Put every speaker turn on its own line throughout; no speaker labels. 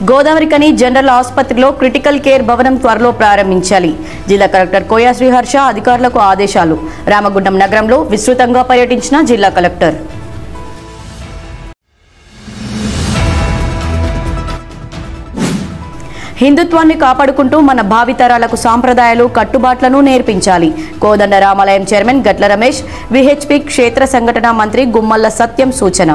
Godavarikhani general ఆసుపత్రిలో critical care భవనం త్వరలో ప్రారంభించాలి. జిల్లా కలెక్టర్ కోయా శ్రీహర్ష అధికారులకు ఆదేశాలు. రామగుండం నగరంలో విస్తృతంగా పర్యటించిన జిల్లా కలెక్టర్. హిందుత్వాన్ని కాపాడుకుంటూ మన భావితరాలకు సాంప్రదాయాలు కట్టుబాట్లను నేర్పించాలి. కోదండ రామాలయం చైర్మన్ గట్ల రమేష్, విహెచ్పి క్షేత్ర సంఘటన మంత్రి గుమ్మల్ల సత్యం సూచన.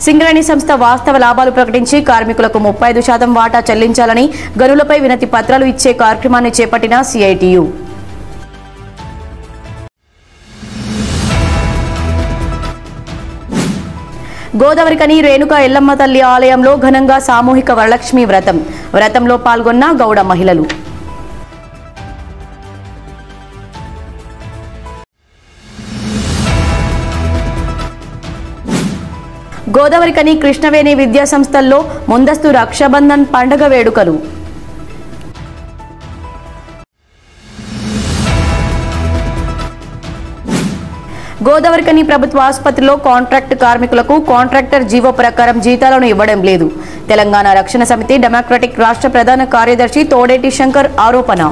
సింగరేణి సంస్థ వాస్తవ లాభాలు ప్రకటించి కార్మికులకు 35% వాటా చెల్లించాలని గనులపై వినతి పత్రాలు ఇచ్చే కార్యక్రమాన్ని చేపట్టిన సిఐటియు. గోదావరికని రేణుకా ఎల్లమ్మ తల్లి ఆలయంలో ఘనంగా సామూహిక వరలక్ష్మి వ్రతం. వ్రతంలో పాల్గొన్న గౌడ మహిళలు. గోదావరికని కృష్ణవేణి విద్యా సంస్థల్లో ముందస్తు రక్షాబంధన్ పండుగ వేడుకలు. గోదావరికని ప్రభుత్వ ఆసుపత్రిలో కాంట్రాక్ట్ కార్మికులకు కాంట్రాక్టర్ జీవో ప్రకారం జీతాలను ఇవ్వడం లేదు. తెలంగాణ రక్షణ సమితి డెమోక్రటిక్ రాష్ట్ర ప్రధాన కార్యదర్శి తోడేటి శంకర్ ఆరోపణ.